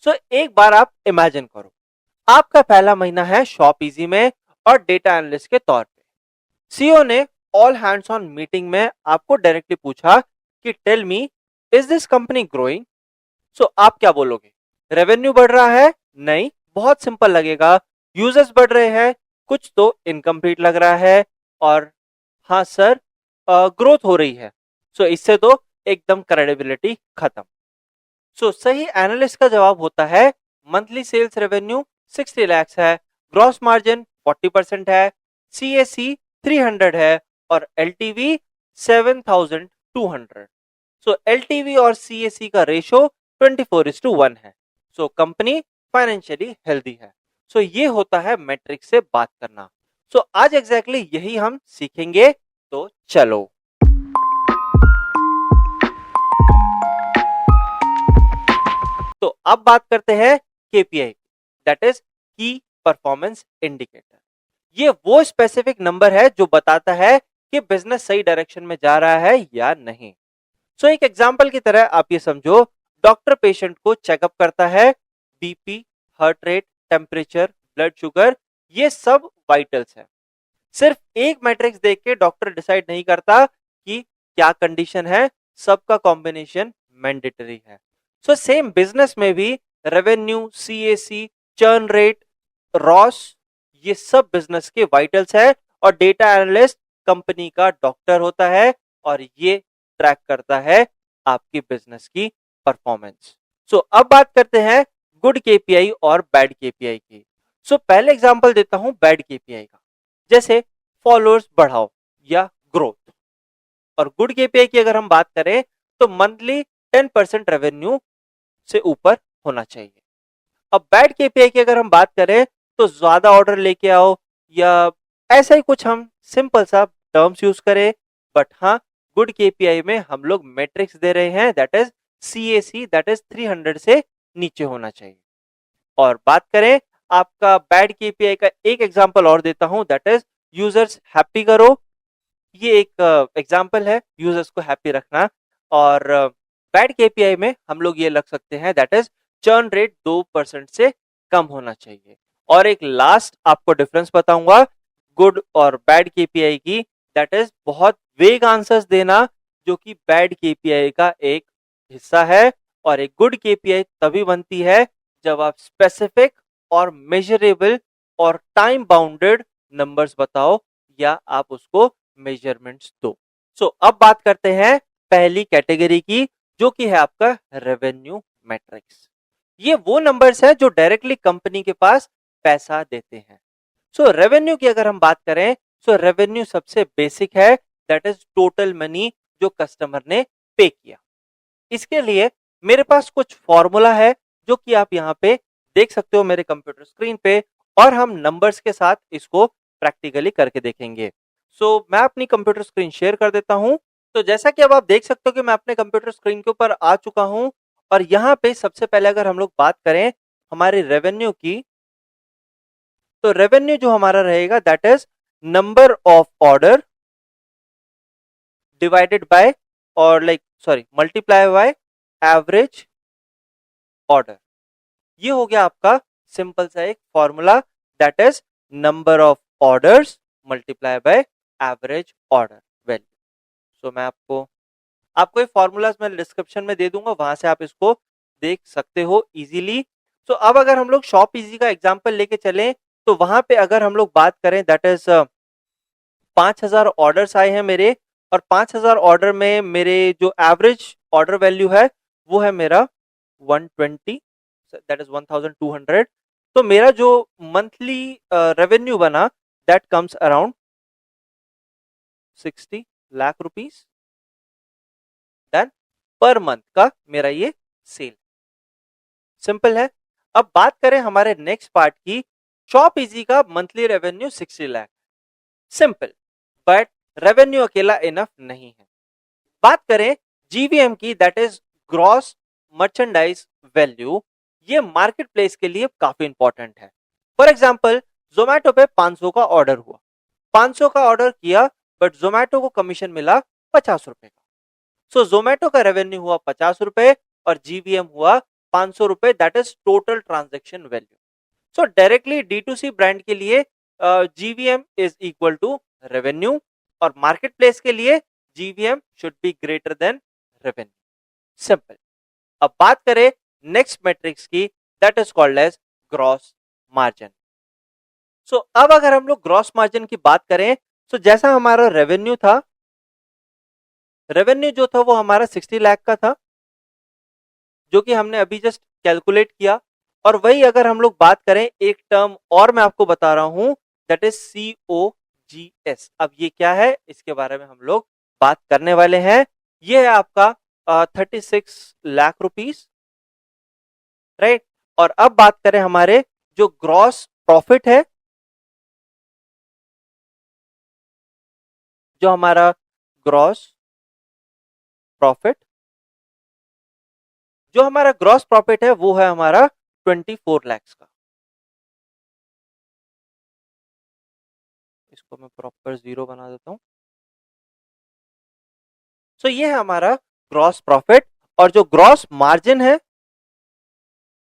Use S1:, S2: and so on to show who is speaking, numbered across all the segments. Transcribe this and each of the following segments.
S1: एक बार आप इमेजिन करो, आपका पहला महीना है शॉप इजी में और डेटा एनालिस्ट के तौर पे। सीईओ ने ऑल हैंड्स ऑन मीटिंग में आपको डायरेक्टली पूछा कि tell me, is this company growing? आप क्या बोलोगे? रेवेन्यू बढ़ रहा है? नहीं, बहुत सिंपल लगेगा। यूजर्स बढ़ रहे हैं? कुछ तो इनकम्प्लीट लग रहा है। और हाँ सर, ग्रोथ हो रही है। इससे तो एकदम क्रेडिबिलिटी खत्म। सही एनालिस्ट का जवाब होता है, मंथली सेल्स रेवेन्यू 60 लैक्स है, ग्रॉस मार्जिन 40% है, सीएसी 300 है और एलटीवी 7200। एलटीवी और सीएसी का रेशो 24:1 है। कंपनी फाइनेंशियली हेल्दी है। ये होता है मैट्रिक्स से बात करना। आज एग्जैक्टली यही हम सीखेंगे। तो चलो, अब बात करते हैं केपीआई, दैट इज की परफॉर्मेंस इंडिकेटर। ये वो स्पेसिफिक नंबर है जो बताता है कि बिजनेस सही डायरेक्शन में जा रहा है या नहीं। एक एग्जांपल की तरह आप ये समझो, डॉक्टर पेशेंट को चेकअप करता है, BP, heart rate, temperature, blood sugar, ये सब वाइटल्स है। सिर्फ एक मैट्रिक्स देख के डॉक्टर डिसाइड नहीं करता कि क्या कंडीशन है, सबका कॉम्बिनेशन मैंडेटरी है। सेम बिजनेस में भी revenue, CAC, churn rate, ROAS, ये सब बिजनेस के वाइटल्स है और डेटा एनालिस्ट कंपनी का डॉक्टर होता है और ये ट्रैक करता है आपकी बिजनेस की परफॉर्मेंस। अब बात करते हैं गुड केपीआई और बैड केपीआई की। पहले एग्जांपल देता हूं बैड केपीआई का, जैसे फॉलोअर्स बढ़ाओ या ग्रोथ। और गुड केपीआई की अगर हम बात करें तो मंथली 10% रेवेन्यू से ऊपर होना चाहिए। अब बैड केपीआई की अगर हम बात करें तो ज्यादा ऑर्डर लेके आओ, या ऐसा ही कुछ हम सिंपल सा टर्म्स यूज करें। बट हाँ, गुड केपीआई में हम लोग मैट्रिक्स दे रहे हैं, that is CAC, that is 300 से नीचे होना चाहिए। और बात करें आपका बैड केपीआई का, एक एग्जांपल और देता हूं, दैट इज यूजर्स हैप्पी करो। ये एक एग्जांपल है यूजर्स को हैप्पी रखना। और बैड केपीआई में हम लोग ये लग सकते हैं, दैट इज चर्न रेट 2% से कम होना चाहिए। और एक लास्ट आपको डिफरेंस बताऊंगा गुड और बैड केपीआई की, दैट इज बहुत वेग आंसर्स देना, जो कि बैड केपीआई का एक हिस्सा है। और एक गुड केपीआई तभी बनती है जब आप स्पेसिफिक और मेजरेबल और टाइम बाउंडेड नंबर्स बताओ या आप उसको मेजरमेंट्स दो। अब बात करते हैं पहली कैटेगरी की, जो कि है आपका रेवेन्यू मैट्रिक्स। ये वो नंबर्स है जो डायरेक्टली कंपनी के पास पैसा देते हैं। रेवेन्यू की अगर हम बात करें, रेवेन्यू सबसे बेसिक है, दैट इज टोटल मनी जो कस्टमर ने पे किया। इसके लिए मेरे पास कुछ फॉर्मूला है जो कि आप यहाँ पे देख सकते हो मेरे कंप्यूटर स्क्रीन पे, और हम नंबर्स के साथ इसको प्रैक्टिकली करके देखेंगे। मैं अपनी कंप्यूटर स्क्रीन शेयर कर देता हूं। जैसा कि अब आप देख सकते हो कि मैं अपने कंप्यूटर स्क्रीन के ऊपर आ चुका हूं, और यहाँ पे सबसे पहले अगर हम लोग बात करें हमारे रेवेन्यू की, तो रेवेन्यू जो हमारा रहेगा that is number of order divided by, और मल्टीप्लाई बाय एवरेज ऑर्डर। ये हो गया आपका सिंपल सा एक formula, that is number of orders multiply by average order value. मैं आपको ये फॉर्मूलाज मैं डिस्क्रिप्शन में दे दूंगा, वहां से आप इसको देख सकते हो इजीली। अब अगर हम लोग शॉप इजी का एग्जांपल लेके चलें, तो वहां पे अगर हम लोग बात करें, दैट इज 5000 ऑर्डर्स आए हैं मेरे, और 5000 ऑर्डर में मेरे जो एवरेज ऑर्डर वैल्यू है वो है मेरा 120, दैट इज 1200। तो मेरा जो मंथली रेवेन्यू बना that comes around 60 lakh rupees, done, per month का मेरा ये सेल। सिंपल है। अब बात करें हमारे नेक्स्ट पार्ट की, शॉप इजी का monthly revenue 60 lakh, simple, but revenue अकेला इनफ नहीं है। बात करें जीवीएम की, that is gross merchandise value, ये मार्केट प्लेस के लिए काफी इंपॉर्टेंट है। फॉर एग्जाम्पल, जोमैटो पे 500 का ऑर्डर हुआ, 500 का ऑर्डर किया, बट जोमैटो को कमीशन मिला 50 रुपए का। जोमैटो का रेवेन्यू हुआ 50 रुपए और जीवीएम हुआ ₹500, that is total transaction value. So directly D2C brand के लिए GVM is equal to revenue, और मार्केट प्लेस के लिए GVM should be greater than revenue. Simple. अब बात करें नेक्स्ट मैट्रिक्स की, that is called as gross margin. So अब अगर हम लोग ग्रॉस मार्जिन की बात करें, तो जैसा हमारा रेवेन्यू था, रेवेन्यू जो था वो हमारा 60 लाख का था, जो कि हमने अभी जस्ट कैलकुलेट किया। और वही अगर हम लोग बात करें, एक टर्म और मैं आपको बता रहा हूं, दैट इज COGS। अब ये क्या है, इसके बारे में हम लोग बात करने वाले हैं। ये है आपका 36 लाख रुपीस, राइट। और अब बात करें हमारे जो ग्रॉस प्रॉफिट है, जो हमारा ग्रॉस प्रॉफिट, जो हमारा ग्रॉस प्रॉफिट है वो है हमारा 24 लाख का। इसको मैं प्रॉपर 0 बना देता हूं। सो ये है हमारा ग्रॉस प्रॉफिट। और जो ग्रॉस मार्जिन है,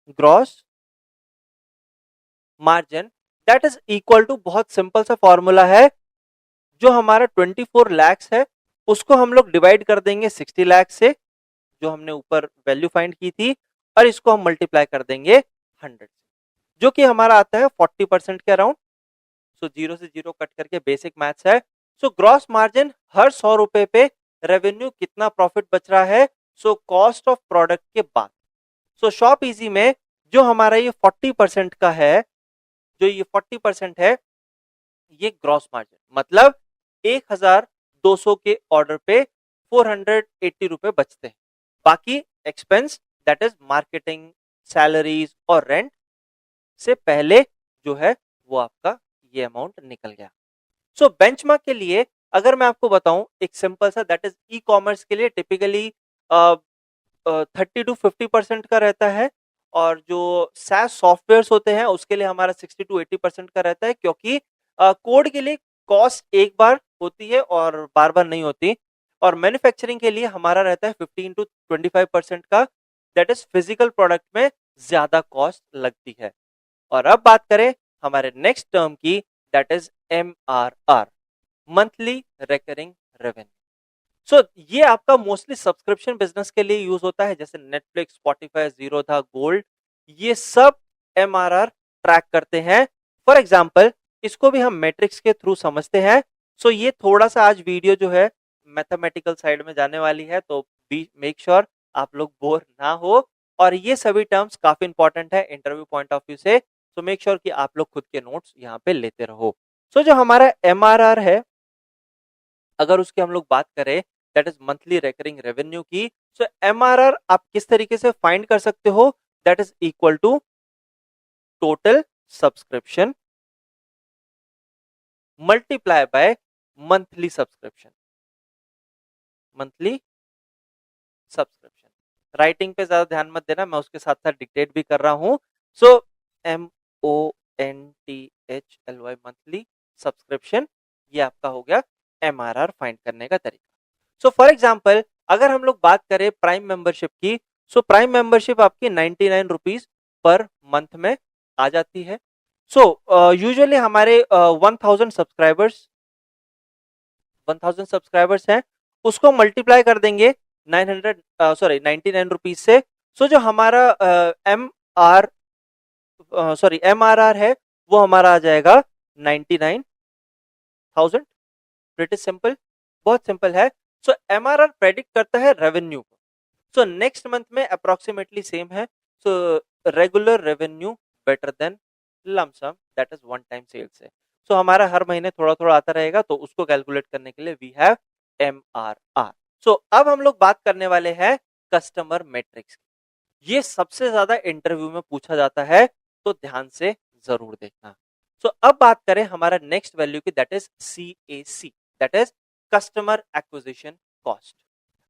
S1: gross margin that is equal to, बहुत सिंपल सा फॉर्मूला है, जो हमारा 24 लाख है उसको हम लोग डिवाइड कर देंगे 60 लाख से, जो हमने ऊपर वैल्यू फाइंड की थी, और इसको हम मल्टीप्लाई कर देंगे 100 से, जो कि हमारा आता है 40% के अराउंड। सो 0 से 0 कट करके बेसिक मैथ्स है। सो ग्रॉस मार्जिन हर 100 रुपए पे रेवेन्यू कितना प्रॉफिट बच रहा है, सो कॉस्ट ऑफ प्रोडक्ट के बाद। सो शॉप इजी में जो हमारा ये 40% का है, जो ये 40% है, ये ग्रॉस मार्जिन मतलब 1200 के ऑर्डर पे 480 रुपए बचते हैं। बाकी expense that is marketing, salaries और रेंट से पहले जो है वो आपका ये अमाउंट निकल गया। सो बेंचमार्क के लिए अगर मैं आपको बताऊं एक सिंपल सा, दैट इज ई कॉमर्स के लिए टिपिकली 30 to 50% का रहता है, और जो SaaS सॉफ्टवेयर्स होते हैं उसके लिए हमारा 60 to 80% का रहता है, क्योंकि कोड के लिए कॉस्ट एक बार होती है और बार बार नहीं होती। और मैन्युफैक्चरिंग के लिए हमारा रहता है 15 to 25% का, दैट इज फिजिकल प्रोडक्ट में ज्यादा कॉस्ट लगती है। और अब बात करें हमारे नेक्स्ट टर्म की, that is MRR, monthly recurring revenue. So ये आपका मोस्टली सब्सक्रिप्शन बिजनेस के लिए यूज होता है, जैसे नेटफ्लिक्स, स्पॉटिफाई, जीरोधा, गोल्ड, ये सब MRR ट्रैक करते हैं। फॉर एग्जाम्पल इसको भी हम मैट्रिक्स के थ्रू समझते हैं। सो ये थोड़ा सा आज वीडियो जो है मैथमेटिकल साइड में जाने वाली है, तो बी मेक श्योर आप लोग बोर ना हो, और ये सभी टर्म्स काफी इंपॉर्टेंट है इंटरव्यू पॉइंट ऑफ व्यू से। सो मेक श्योर कि आप लोग खुद के नोट्स यहाँ पे लेते रहो। सो जो हमारा MRR है, अगर उसकी हम लोग बात करें, that is monthly recurring revenue की, सो MRR आप किस तरीके से फाइंड कर सकते हो, that is equal to total subscription multiply by monthly subscription, monthly subscription. Writing पे ज्यादा ध्यान मत देना, मैं उसके साथ साथ डिक्टेट भी कर रहा हूं। सो MONTHLY मंथली सब्सक्रिप्शन, ये आपका हो गया MRR फाइंड करने का तरीका। सो फॉर एग्जाम्पल अगर हम लोग बात करें प्राइम मेंबरशिप की, सो प्राइम मेंबरशिप आपकी 99 रुपीज पर मंथ में आ जाती है। सो यूजुअली हमारे 1000 सब्सक्राइबर्स हैं, उसको मल्टीप्लाई कर देंगे 99 रुपीज से। सो जो हमारा MRR है वो हमारा आ जाएगा 99,000। प्रीटी सिंपल, बहुत सिंपल है। सो MRR प्रेडिक्ट करता है रेवेन्यू को। सो नेक्स्ट मंथ में अप्रोक्सीमेटली सेम है। So regular revenue better than lump sum, that is one time sales है। सो हमारा हर महीने थोड़ा थोड़ा आता रहेगा, तो उसको कैलकुलेट करने के लिए वी हैव MRR। सो अब हम लोग बात करने वाले हैं कस्टमर मैट्रिक्स। ये सबसे ज्यादा इंटरव्यू में पूछा जाता है, तो ध्यान से जरूर देखना। सो अब बात करें हमारा नेक्स्ट वैल्यू की, that is CAC, that is customer acquisition cost.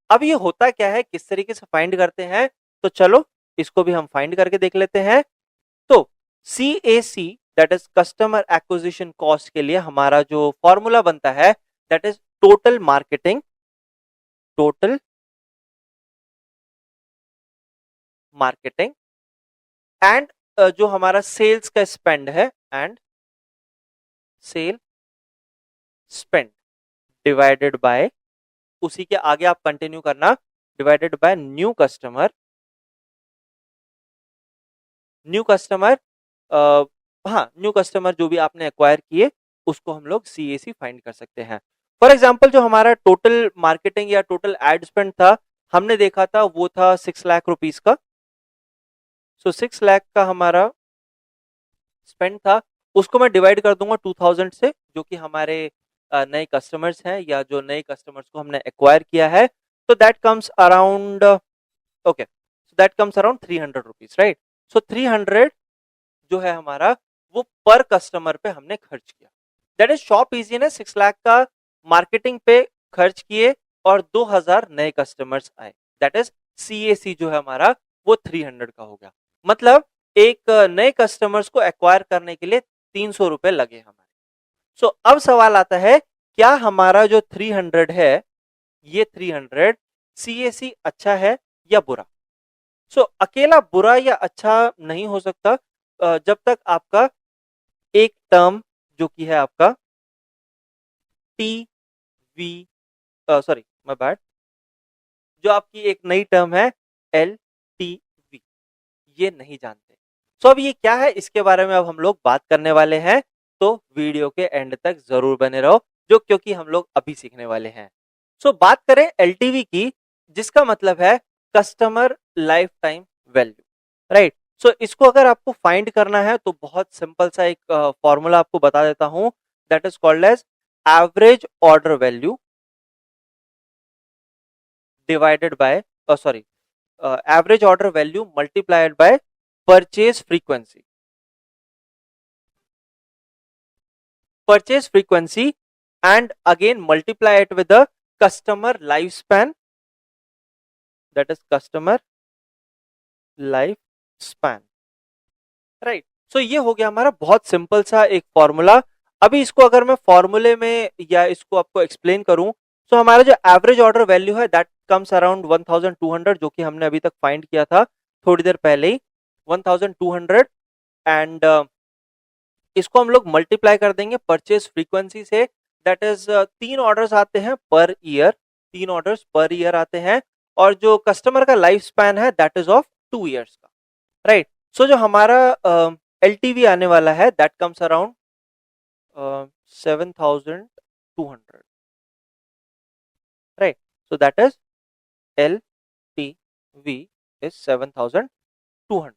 S1: अब ये होता क्या है, किस तरीके से फाइंड करते हैं, तो चलो इसको भी हम फाइंड करके देख लेते हैं। तो CAC that is customer acquisition cost के लिए हमारा जो फॉर्मूला बनता है, that is total marketing and जो हमारा सेल्स का स्पेंड है, and sale spend divided by, उसी के आगे आप कंटिन्यू करना, divided by new customer, new customer, हाँ न्यू कस्टमर जो भी आपने एक्वायर किए उसको हम लोग CAC फाइंड कर सकते हैं। फॉर एग्जाम्पल जो हमारा टोटल मार्केटिंग या टोटल एड स्पेंड था, हमने देखा था वो था 6 लाख रुपीस का। सो 6 लाख का हमारा स्पेंड था, उसको मैं डिवाइड कर दूंगा 2000 से, जो कि हमारे नए कस्टमर्स हैं या जो नए कस्टमर्स को हमने एक्वायर किया है। तो that comes around, okay, so that comes around 300 rupees, right. So 300 जो है हमारा वो पर कस्टमर पे हमने खर्च किया। दैट इज शॉप इजी ने 6 लाख का मार्केटिंग पे खर्च किए और 2000 नए कस्टमर्स आए, दैट इज CAC जो है हमारा वो 300 का हो गया। मतलब एक नए कस्टमर्स को एक्वायर करने के लिए 300 रुपए लगे हमारे। सो अब सवाल आता है, क्या हमारा जो 300 है, ये 300 CAC अच्छा है या बुरा? सो अकेला बुरा या अच्छा नहीं हो सकता जब तक आपका एक टर्म जो कि है आपका TV, सॉरी माय बैड, जो आपकी एक नई टर्म है LTV, ये नहीं जानते। सो अब ये क्या है, इसके बारे में अब हम लोग बात करने वाले हैं, तो वीडियो के एंड तक जरूर बने रहो, जो क्योंकि हम लोग अभी सीखने वाले हैं। सो बात करें LTV की, जिसका मतलब है customer lifetime value, right. So इसको अगर आपको फाइंड करना है तो बहुत सिंपल सा एक फॉर्मूला आपको बता देता हूं, that is called as average order value divided by, sorry, average order value multiplied by purchase frequency, purchase frequency and again multiply it with the customer lifespan, that is customer lifespan, right. So ये हो गया हमारा बहुत simple सा एक formula. अभी इसको अगर मैं फॉर्मूले में या इसको आपको एक्सप्लेन करूं, तो हमारा जो एवरेज ऑर्डर वैल्यू है दैट कम्स अराउंड 1200, जो कि हमने अभी तक फाइंड किया था थोड़ी देर पहले ही, 1200, एंड इसको हम लोग मल्टीप्लाई कर देंगे परचेज फ्रीक्वेंसी से, दैट इज 3 ऑर्डर्स आते हैं per year, 3 orders per year आते हैं, और जो कस्टमर का लाइफ स्पैन है दैट इज ऑफ 2 ईयर्स का, राइट। सो जो हमारा LTV आने वाला है that comes around 7200, right. So that is LTV is 7200,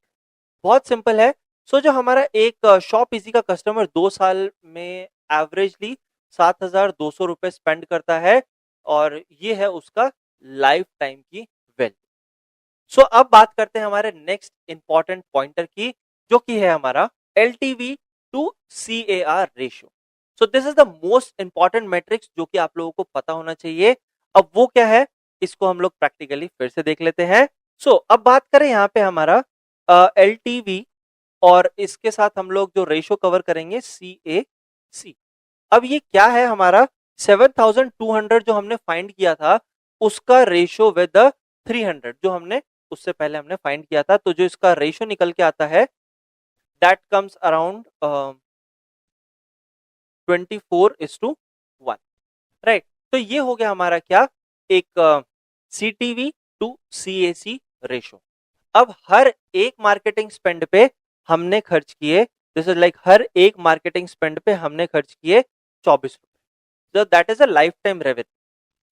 S1: बहुत सिंपल है। सो जो हमारा एक शॉप इजी का कस्टमर 2 साल में एवरेजली 7200 रुपए स्पेंड करता है, और ये है उसका लाइफ टाइम की वैल्यू। सो अब बात करते हैं हमारे नेक्स्ट इंपॉर्टेंट पॉइंटर की, जो कि है हमारा LTV to CAR ratio. So this is the most important metrics जो कि आप लोगों को पता होना चाहिए। अब वो क्या है, इसको हम लोग प्रैक्टिकली फिर से देख लेते हैं। सो अब बात करें यहाँ पे हमारा LTV, और इसके साथ हम लोग जो रेशियो कवर करेंगे CAC। अब ये क्या है, हमारा 7200 जो हमने फाइंड किया था उसका रेशियो विद 300 जो हमने उससे पहले हमने फाइंड किया था, तो जो इसका रेशियो निकल के आता है दैट कम्स अराउंड 24:1, राइट। तो ये हो गया हमारा क्या, एक CTV टू CAC रेशियो। अब हर एक मार्केटिंग स्पेंड पे हमने खर्च किए, दिस इज लाइक हर एक मार्केटिंग स्पेंड पे हमने खर्च किए 24 रुपए, so that is a lifetime revenue.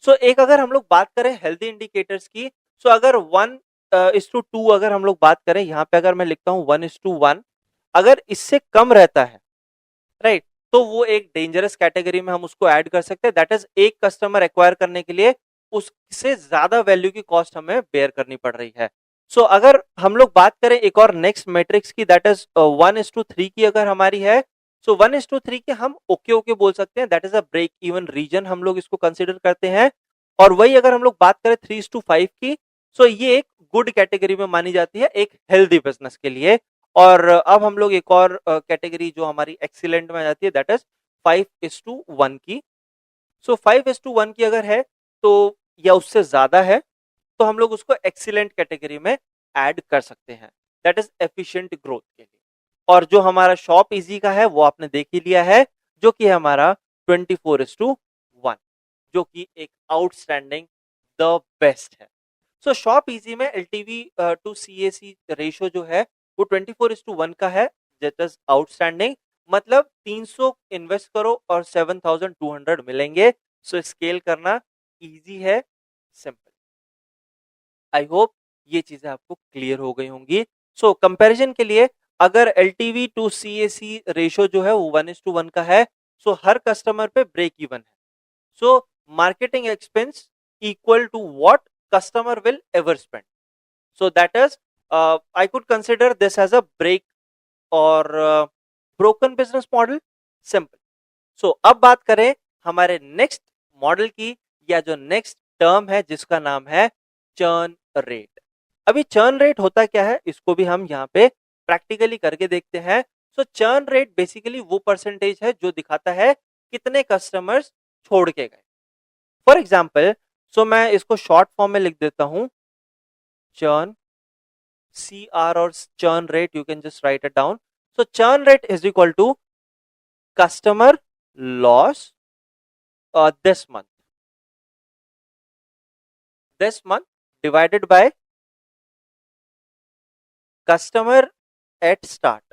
S1: So एक अगर हम लोग बात करें हेल्दी इंडिकेटर्स की, सो अगर 1:2 अगर हम लोग बात करें, यहाँ पे अगर मैं लिखता हूँ 1:1, अगर इससे कम रहता है, राइट, तो वो एक डेंजरस कैटेगरी में हम उसको ऐड कर सकते हैं, दैट इज एक कस्टमर एक्वायर करने के लिए उससे ज्यादा वैल्यू की कॉस्ट हमें बेयर करनी पड़ रही है। सो अगर हम लोग बात करें एक और नेक्स्ट मैट्रिक्स की, दैट इज 1:3 की अगर हमारी है, सो 1:3 के हम ओके ओके बोल सकते हैं, that is a break even reason हम लोग इसको कंसिडर करते हैं। और वही अगर हम लोग बात करें 3:5 की, सो ये एक गुड कैटेगरी में मानी जाती है एक हेल्दी बिजनेस के लिए। और अब हम लोग एक और कैटेगरी जो हमारी एक्सीलेंट में आ जाती है, दैट इज 5:1 की। सो 5:1 की अगर है तो, या उससे ज्यादा है, तो हम लोग उसको एक्सीलेंट कैटेगरी में ऐड कर सकते हैं। दैट इज एफिशिएंट ग्रोथ के लिए। और जो हमारा शॉप इजी का है वो आपने देख ही लिया है, जो कि हमारा 24:1, जो कि एक आउटस्टैंडिंग द बेस्ट है। सो शॉप इजी में एलटीवी टू सीएसी रेशियो जो है वो 24:1 का है, दैट इज आउटस्टैंडिंग। मतलब 300 इन्वेस्ट करो और 7,200 मिलेंगे। सो स्केल करना इजी है, सिंपल। आई होप ये चीजें आपको क्लियर हो गई होंगी। सो कंपैरिजन के लिए, अगर एलटीवी टू सीएसी रेशियो जो है वो 1:1 का है, सो हर कस्टमर पे ब्रेक इवन है। So marketing expense equal to what customer will ever spend. So that is I could consider this as a break और broken business model, simple. So अब बात करें हमारे नेक्स्ट मॉडल की, या जो नेक्स्ट टर्म है जिसका नाम है चर्न रेट। अभी चर्न रेट होता क्या है इसको भी हम यहाँ पे प्रैक्टिकली करके देखते हैं। सो चर्न रेट बेसिकली वो परसेंटेज है जो दिखाता है कितने कस्टमर्स छोड़ के गए। फॉर एग्जाम्पल, सो मैं इसको शॉर्ट फॉर्म में लिख देता हूं, चर्न, CR और churn rate, you can just write it down. So churn rate is equal to customer loss this month divided by customer at start.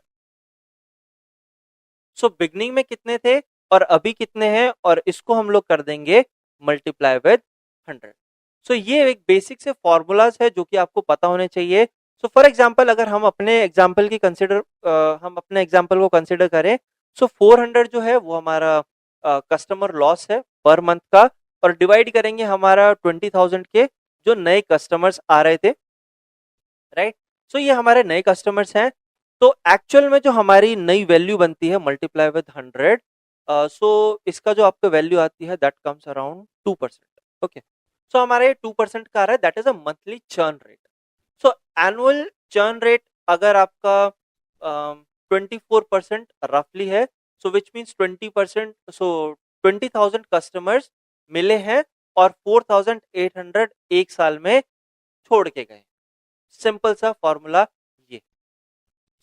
S1: So beginning में कितने थे और अभी कितने हैं, और इसको हम लोग कर देंगे मल्टीप्लाई विद 100। सो ये एक बेसिक से फॉर्मूलाज है जो कि आपको पता होने चाहिए। सो फॉर एग्जांपल, अगर हम अपने एग्जांपल को कंसिडर करें, सो 400 जो है वो हमारा कस्टमर लॉस है पर मंथ का, और डिवाइड करेंगे हमारा 20,000 के जो नए कस्टमर्स आ रहे थे, राइट। सो ये हमारे नए कस्टमर्स हैं। तो एक्चुअल में जो हमारी नई वैल्यू बनती है मल्टीप्लाई विद 100, सो इसका जो आपको वैल्यू आती है that comes around 2%। Okay, so हमारा ये 2% का आ रहा है, that is a monthly churn rate. So annual churn rate अगर आपका 24% रफली है, सो विच मीन्स 20%, सो 20,000 कस्टमर्स मिले हैं और 4,800 एक साल में छोड़ के गए। सिंपल सा फॉर्मूला ये।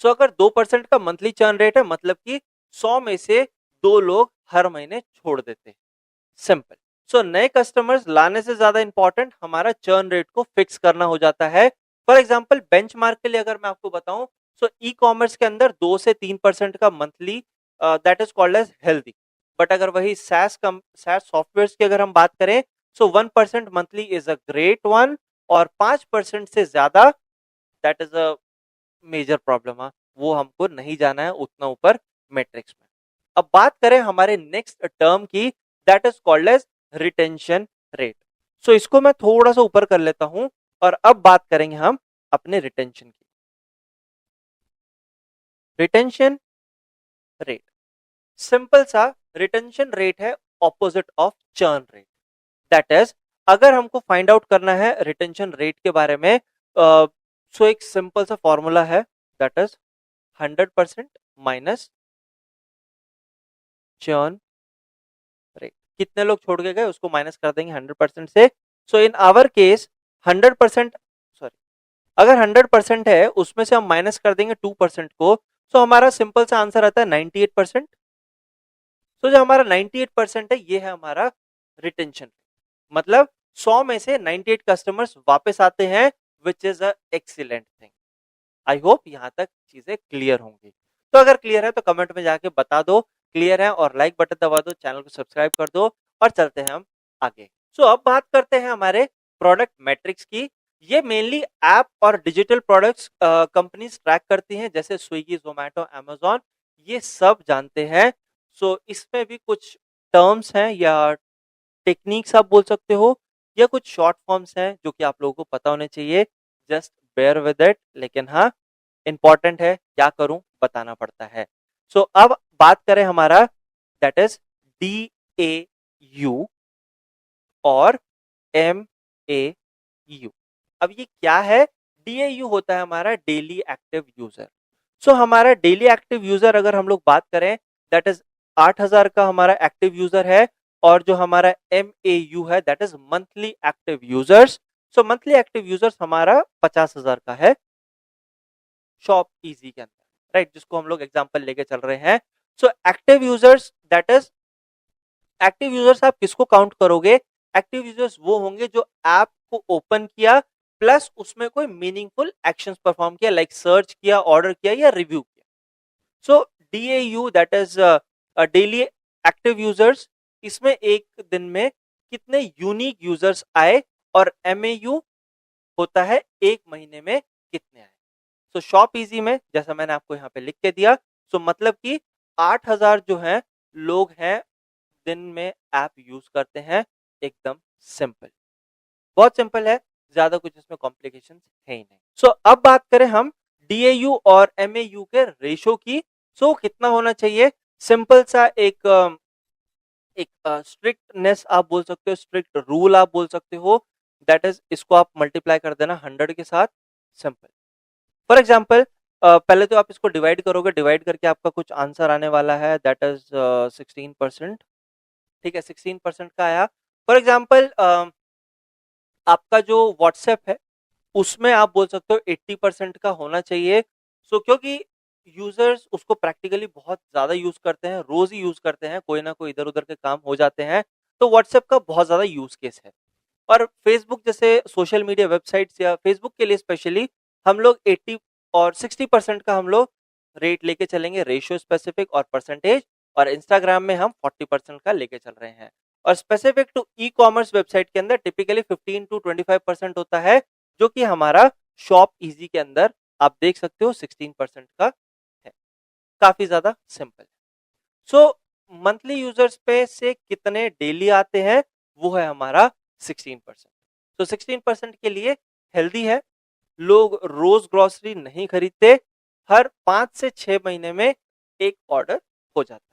S1: सो अगर 2% का मंथली चर्न रेट है, मतलब कि 100 में से 2 लोग हर महीने छोड़ देते हैं, सिंपल। सो नए कस्टमर्स लाने से ज्यादा इंपॉर्टेंट हमारा चर्न रेट को फिक्स करना हो जाता है। फॉर एग्जांपल, बेंचमार्क के लिए अगर मैं आपको बताऊं, सो ई कॉमर्स के अंदर 2 से 3% का monthly, that is called as healthy. But अगर वही सैस सॉफ्टवेयर की अगर हम बात करें, so 1% monthly is a great one, और 5% से ज्यादा that is a major problem है, वो हमको नहीं जाना है उतना ऊपर मैट्रिक्स में। अब बात करें हमारे नेक्स्ट टर्म की, that is called as retention rate. So इसको मैं थोड़ा सा ऊपर कर लेता हूं, और अब बात करेंगे हम अपने रिटेंशन की। रिटेंशन रेट सिंपल सा रिटेंशन रेट है opposite of churn rate. That is, अगर हमको फाइंड आउट करना है रिटेंशन रेट के बारे में, सो एक सिंपल सा फॉर्मूला है, that is 100% minus churn rate. कितने लोग छोड़ के गए उसको माइनस कर देंगे 100% से। सो इन आवर केस 100%, सॉरी, अगर 100% है उसमें से हम माइनस कर देंगे 2% को, सो हमारा सिंपल सा आंसर आता है 98%। सो जो हमारा 98% है ये है हमारा रिटेंशन। मतलब 100 में से 98 कस्टमर्स वापस आते हैं, which is a excellent thing. I hope यहां तक चीजें क्लियर होंगी। तो अगर क्लियर है तो कमेंट में जाके बता दो क्लियर है, और लाइक बटन दबा दो, चैनल को सब्सक्राइब कर दो, और चलते हैं हम आगे। सो अब बात करते हैं हमारे प्रोडक्ट मैट्रिक्स की। ये मेनली ऐप और डिजिटल प्रोडक्ट्स कंपनीज ट्रैक करती हैं, जैसे स्विगी, जोमेटो, अमेजॉन, ये सब जानते हैं। सो इसमें भी कुछ टर्म्स हैं या टेक्निक्स आप बोल सकते हो, या कुछ शॉर्ट फॉर्म्स हैं जो कि आप लोगों को पता होने चाहिए। जस्ट बेयर विद इट, लेकिन हाँ इंपॉर्टेंट है, क्या करूं बताना पड़ता है। सो अब बात करें हमारा, दैट इज DAU और MAU। अब ये क्या है? DAU होता है हमारा डेली एक्टिव यूजर। सो हमारा डेली एक्टिव यूजर अगर हम लोग बात करें, दैट इज 8,000 का हमारा एक्टिव यूजर है, और जो हमारा MAU है that is monthly active users. So monthly active users हमारा 50,000 का है। शॉप इजी के अंदर, राइट, जिसको हम लोग एग्जांपल लेके चल रहे हैं। So active users, that is active users आप किसको काउंट करोगे? एक्टिव यूजर्स वो होंगे जो ऐप को ओपन किया प्लस उसमें कोई मीनिंगफुल एक्शंस परफॉर्म किया, लाइक सर्च किया, ऑर्डर किया या रिव्यू किया। सो DAU, that is daily active users, इसमें एक दिन में कितने यूनिक यूजर्स आए, और MAU होता है एक महीने में कितने आए। सो शॉप इजी में जैसा मैंने आपको यहाँ पे लिख के दिया, सो मतलब कि 8000 जो है लोग हैं दिन में ऐप यूज करते हैं। एकदम सिंपल, बहुत सिंपल है, ज्यादा कुछ इसमें कॉम्प्लिकेशन है ही नहीं। सो अब बात करें हम DAU और MAU के रेशो की। सो कितना होना चाहिए? सिंपल सा एक स्ट्रिक्टनेस आप बोल सकते हो, स्ट्रिक्ट रूल आप बोल सकते हो, दैट इज इसको आप मल्टीप्लाई कर देना 100 के साथ। सिंपल। फॉर एग्जाम्पल पहले तो आप इसको डिवाइड करोगे, डिवाइड करके आपका कुछ आंसर आने वाला है, दैट इज 16%। ठीक है, 16% का आया। फॉर एग्जाम्पल आपका जो व्हाट्सएप है उसमें आप बोल सकते हो 80% का होना चाहिए। सो क्योंकि यूजर्स उसको प्रैक्टिकली बहुत ज्यादा यूज करते हैं, रोज ही यूज करते हैं, कोई ना कोई इधर उधर के काम हो जाते हैं, तो व्हाट्सएप का बहुत ज्यादा यूज केस है। और फेसबुक जैसे सोशल मीडिया वेबसाइट्स या फेसबुक के लिए स्पेशली हम लोग 80 और 60% का हम लोग रेट लेके चलेंगे, रेशियो स्पेसिफिक और परसेंटेज। और इंस्टाग्राम में हम 40% का लेके चल रहे हैं। और specific to e commerce website के अंदर टिपिकली 15 to 25% होता है, जो कि हमारा शॉप इजी के अंदर आप देख सकते हो 16% का है। काफी ज्यादा सिंपल। सो मंथली यूजर्स पे से कितने डेली आते हैं, वो है हमारा 16%। तो 16% के लिए हेल्दी है। लोग रोज ग्रोसरी नहीं खरीदते, हर 5 से 6 महीने में एक ऑर्डर हो जाता है।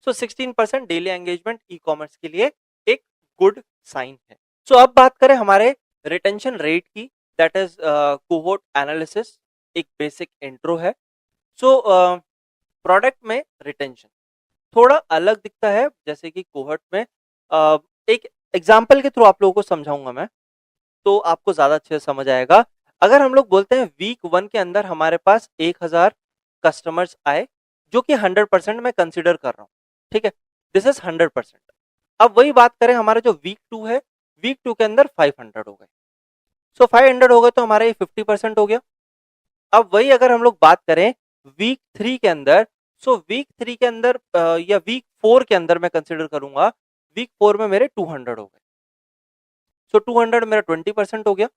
S1: सो 16% डेली एंगेजमेंट ई कॉमर्स के लिए एक गुड साइन है। सो अब बात करें हमारे रिटेंशन रेट की, दैट इज कोहोर्ट एनालिसिस, एक बेसिक इंट्रो है। सो प्रोडक्ट में रिटेंशन थोड़ा अलग दिखता है, जैसे कि कोहर्ट में एक एग्जाम्पल के थ्रू आप लोगों को समझाऊंगा मैं, तो आपको ज्यादा अच्छे से समझ आएगा। अगर हम लोग बोलते हैं वीक 1 के अंदर हमारे पास 1000 कस्टमर्स आए, जो कि 100% मैं कंसिडर कर रहा हूँ, ठीक है, दिस इज 100%। अब वही बात करें हमारा जो वीक 2 है, वीक 2 के अंदर 500 हो गए। सो 500 हो गए तो हमारा ये 50% हो गया। अब वही अगर हम लोग बात करें वीक 3 के अंदर, सो वीक 3 के अंदर या वीक 4 के अंदर मैं कंसिडर करूंगा, वीक 4 में मेरे 200 हो गए। सो 200 मेरा 20% हो गया।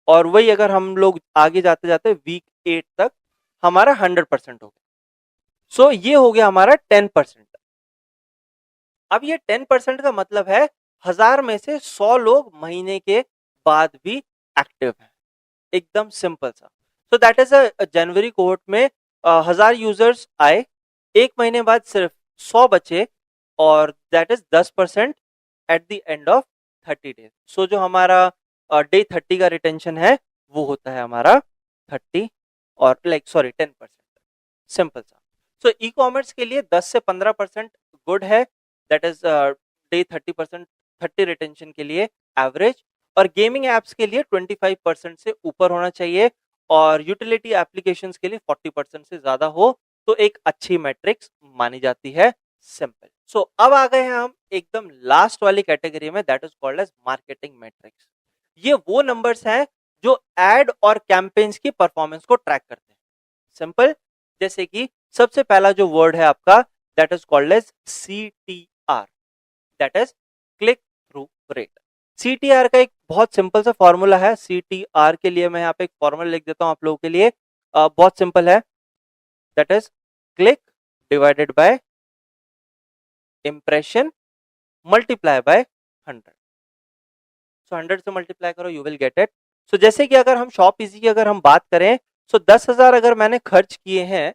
S1: और वही अगर हम लोग आगे जाते जाते वीक 8 तक हमारा 100% हो गया। सो ये हो गया हमारा 10%। अब ये 10% का मतलब है 1000 में से 100 लोग महीने के बाद भी एक्टिव हैं। एकदम सिंपल सा। सो that is a January cohort में 1000 यूजर्स आए, एक महीने बाद सिर्फ 100 बचे, और that is 10% at the end of 30 days. So जो हमारा डे 30 का रिटेंशन है वो होता है हमारा 30, और लाइक सॉरी 10%। सिंपल सा। सो ई कॉमर्स के लिए 10 से 15% गुड है, दैट इज डे 30%, 30 रिटेंशन के लिए एवरेज। और गेमिंग एप्स के लिए 25% से ऊपर होना चाहिए, और यूटिलिटी एप्लीकेशंस के लिए 40% से ज्यादा हो तो एक अच्छी मैट्रिक्स मानी जाती है। सिंपल। सो अब आ गए हैं हम एकदम लास्ट वाली कैटेगरी में, that is called as marketing metrics. ये वो नंबर्स हैं जो एड और कैंपेन्स की परफॉर्मेंस को ट्रैक करते हैं। सिंपल। जैसे कि सबसे पहला जो वर्ड है आपका, that is called as CTR, that is click through rate. CTR का एक बहुत सिंपल सा फॉर्मूला है। CTR के लिए मैं यहाँ पे एक फॉर्मूला लिख देता हूँ आप लोगों के लिए, बहुत सिंपल है, that is click divided by impression multiply by 100। सो 100 से मल्टीप्लाई करो, यू विल गेट इट। सो जैसे कि अगर हम शॉप इजी की अगर हम बात करें, सो 10,000 अगर मैंने खर्च किए हैं,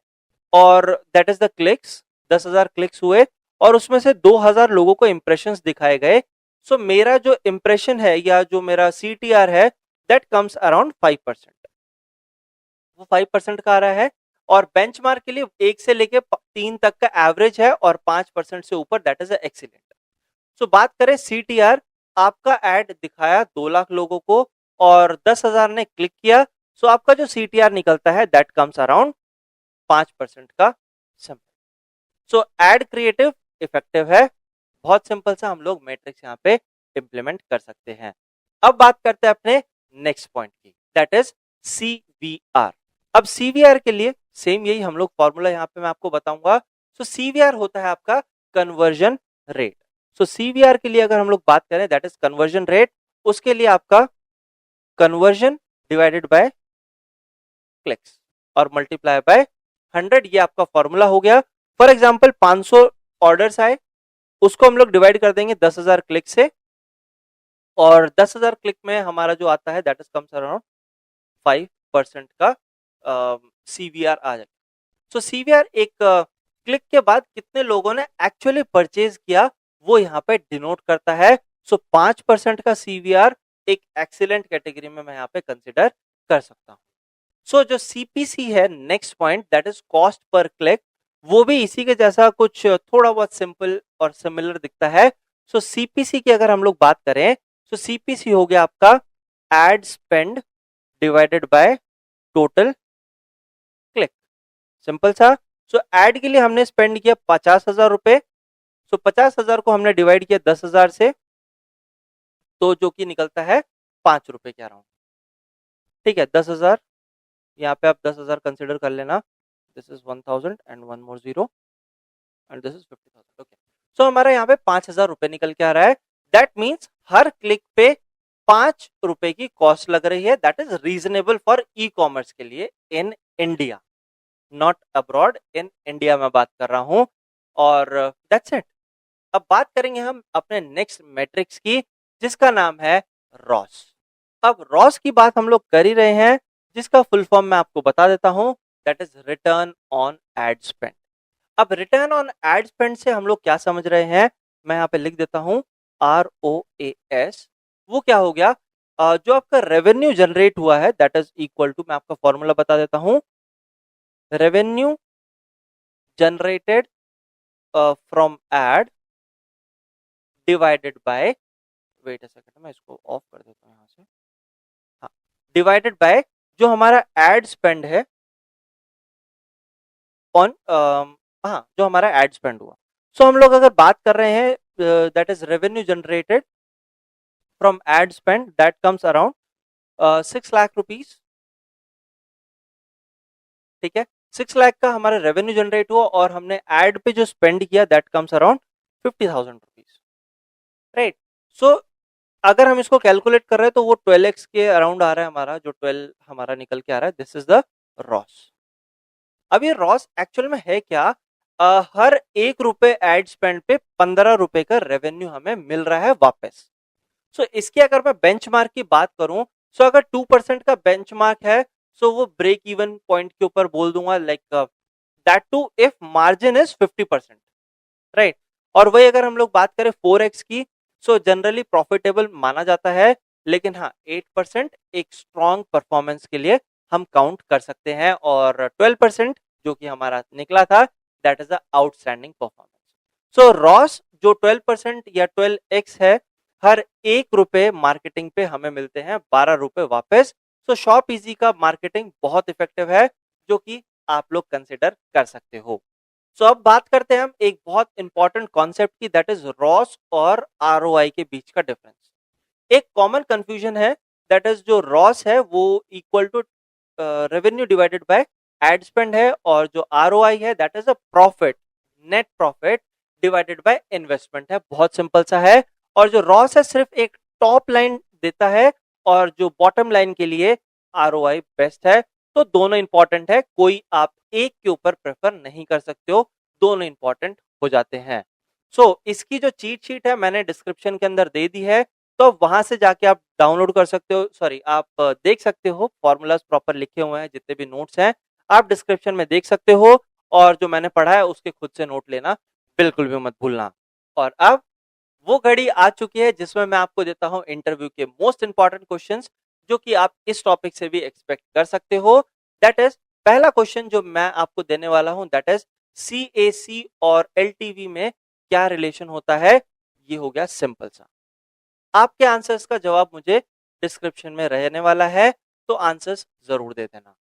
S1: और that is the clicks, 10,000 clicks हुए, और उसमें से 2,000 लोगों को इंप्रेशंस दिखाए गए। सो मेरा जो इंप्रेशन है या जो मेरा CTR है, दैट कम्स अराउंड 5%। वो 5% का आ रहा है। और बेंचमार्क के लिए 1 से लेके 3 तक का एवरेज है, और 5% से ऊपर दैट इज एक्सीलेंट। सो बात करें CTR, आपका एड दिखाया 2 लाख लोगों को और 10,000 ने क्लिक किया, सो आपका जो CTR निकलता है दैट कम्स अराउंड 5% का सिंपल। सो एड क्रिएटिव इफेक्टिव है, बहुत सिंपल सा हम लोग मैट्रिक्स यहाँ पे इंप्लीमेंट कर सकते हैं। अब बात करते हैं अपने नेक्स्ट पॉइंट की, दैट इज CVR। अब CVR के लिए सेम यही हम लोग फॉर्मूला यहाँ पे मैं आपको बताऊंगा। सो CVR होता है आपका कन्वर्जन रेट। सो CVR के लिए अगर हम लोग बात करें दैट इज कन्वर्जन रेट, उसके लिए आपका कन्वर्जन डिवाइडेड बाय क्लिक्स और मल्टीप्लाई बाय 100, ये आपका फॉर्मूला हो गया। फॉर एग्जांपल 500 ऑर्डर्स आए, उसको हम लोग डिवाइड कर देंगे 10,000 क्लिक से, और 10,000 क्लिक में हमारा जो आता है दैट इज कम्स अराउंड 5% का CVR आ जाएगा। सो CVR एक क्लिक के बाद कितने लोगों ने एक्चुअली परचेज किया वो यहाँ पे डिनोट करता है। सो 5% का CVR एक एक्सीलेंट कैटेगरी में मैं यहाँ पे कंसिडर कर सकता हूँ। सो जो CPC है next point that is cost per click, वो भी इसी के जैसा कुछ थोड़ा बहुत सिंपल और सिमिलर दिखता है। सो CPC की अगर हम लोग बात करें तो CPC हो गया आपका ad spend divided by total click, simple सा। सो एड के लिए हमने स्पेंड किया 50,000 रुपए, सो 50,000 को हमने डिवाइड किया 10,000 से, तो जो कि निकलता है 5 रुपए के अराउंड। ठीक है, 10,000 यहाँ पे आप 10,000 कंसिडर कर लेना, this is 1,000 and one more zero and this is 50,000। Okay, so हमारा यहाँ पे 5,000 रुपए निकल के आ रहा है। दैट मीन्स हर क्लिक पे 5 रुपए की कॉस्ट लग रही है। That is reasonable for e commerce के लिए in India, not abroad, in India में बात कर रहा हूं। और दैट्स इट। अब बात करेंगे हम अपने नेक्स्ट मैट्रिक्स की जिसका नाम है रॉस। अब रॉस की बात हम लोग कर ही रहे हैं, जिसका फुल फॉर्म मैं आपको बता देता हूं, that is return on ad spend. अब रिटर्न ऑन एड स्पेंड से हम लोग क्या समझ रहे हैं, मैं यहाँ पे लिख देता हूं ROAS। वो क्या हो गया, जो आपका रेवेन्यू जनरेट हुआ है दैट इज इक्वल टू, मैं आपका फॉर्मूला बता देता हूं, revenue generated from ad divided by, wait a second मैं इसको ऑफ कर देता हूं यहाँ से, हाँ, डिवाइडेड बाय जो हमारा एड स्पेंड है ऑन, हाँ, जो हमारा एड स्पेंड हुआ। सो हम लोग अगर बात कर रहे हैं that is revenue generated from ad spend, that comes around 6 lakh rupees. ठीक है, 6 लाख का हमारा रेवेन्यू जनरेट हुआ और हमने एड पे जो स्पेंड किया that comes around 50,000 rupees, right. So अगर हम इसको कैलकुलेट कर रहे हैं तो वो 12x के अराउंड आ रहा है हमारा, जो 12 हमारा निकल के आ रहा है, दिस इज द रॉस। अब ये रॉस एक्चुअल में है क्या, हर 1 रुपए एड स्पेंड पे 15 रुपए का रेवेन्यू हमें मिल रहा है वापस। सो इसकी अगर मैं बेंचमार्क की बात करूं, सो अगर 2% का बेंचमार्क है, सो वो ब्रेक इवन पॉइंट के ऊपर बोल दूंगा, like that to if margin is 50%, right. और वही अगर हम लोग बात करें 4x की, सो जनरली प्रॉफिटेबल माना जाता है, लेकिन हाँ 8% एक स्ट्रॉन्ग परफॉर्मेंस के लिए हम काउंट कर सकते हैं, और 12% जो कि हमारा निकला था that is a outstanding performance. So Ross जो 12% या 12x है, हर 1 रुपए मार्केटिंग पे हमें मिलते हैं 12 रुपए वापस। सो शॉप इजी का मार्केटिंग बहुत इफेक्टिव है, जो कि आप लोग कंसिडर कर सकते हो। सो अब बात करते हैं हम एक बहुत इंपॉर्टेंट कॉन्सेप्ट की, दैट इज रॉस और ROI के बीच का डिफरेंस। एक कॉमन कंफ्यूजन है, दैट इज जो रॉस है वो equal to revenue divided by ad spend है, और जो ROI है that is a profit, net profit divided by investment है। बहुत सिंपल सा है। और जो रॉस है सिर्फ एक टॉप लाइन देता है, और जो बॉटम लाइन के लिए ROI बेस्ट है। तो दोनों इंपॉर्टेंट है, कोई आप एक के ऊपर प्रेफर नहीं कर सकते हो, दोनों इंपॉर्टेंट हो जाते हैं। इसकी जो चीट शीट है मैंने डिस्क्रिप्शन के अंदर दे दी है, तो वहां से जाके आप डाउनलोड कर सकते हो, सॉरी आप देख सकते हो, फॉर्मूलाज प्रॉपर लिखे हुए हैं, जितने भी नोट्स हैं आप डिस्क्रिप्शन में देख सकते हो, और जो मैंने पढ़ा है उसके खुद से नोट लेना बिल्कुल भी मत भूलना। और अब वो घड़ी आ चुकी है जिसमें मैं आपको देता हूं इंटरव्यू के मोस्ट इंपॉर्टेंट क्वेश्चंस, जो कि आप इस टॉपिक से भी एक्सपेक्ट कर सकते हो। दैट इज, पहला क्वेश्चन जो मैं आपको देने वाला हूं दैट इज CAC और LTV में क्या रिलेशन होता है। ये हो गया सिंपल सा, आपके आंसर्स का जवाब मुझे डिस्क्रिप्शन में रहने वाला है, तो आंसर्स जरूर दे देना।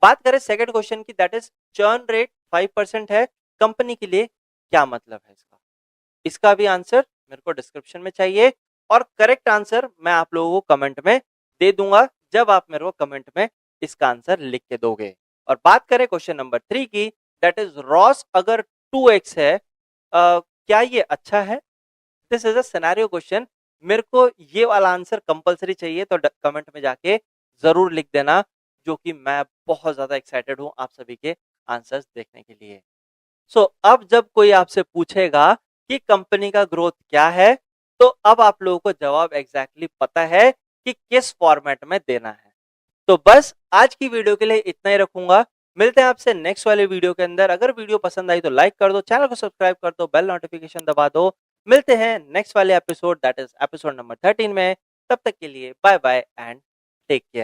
S1: बात करें सेकंड क्वेश्चन की, दैट इज चर्न रेट 5% है कंपनी के लिए, क्या मतलब है इसका? इसका भी आंसर मेरे को डिस्क्रिप्शन में चाहिए और करेक्ट आंसर मैं आप लोगों को कमेंट में दे दूंगा जब आप मेरे को कमेंट में इसका आंसर लिख के दोगे। और बात करें क्वेश्चन नंबर 3 की, दैट इज रॉस अगर 2x है, क्या ये अच्छा है? This is a scenario question. मेरे को ये वाला आंसर कंपलसरी चाहिए, तो कमेंट में जाके जरूर लिख देना, जो कि मैं बहुत ज्यादा एक्साइटेड हूं आप सभी के आंसर्स देखने के लिए। सो अब जब कोई आपसे पूछेगा कि कंपनी का ग्रोथ क्या है, तो अब आप लोगों को जवाब एग्जैक्टली पता है कि किस फॉर्मेट में देना है। तो बस आज की वीडियो के लिए इतना ही रखूंगा। मिलते हैं आपसे नेक्स्ट वाले वीडियो के अंदर। अगर वीडियो पसंद आई तो लाइक कर दो, चैनल को सब्सक्राइब कर दो, बेल नोटिफिकेशन दबा दो। मिलते हैं नेक्स्ट वाले episode, that is episode number 13 में। तब तक के लिए bye bye and take care.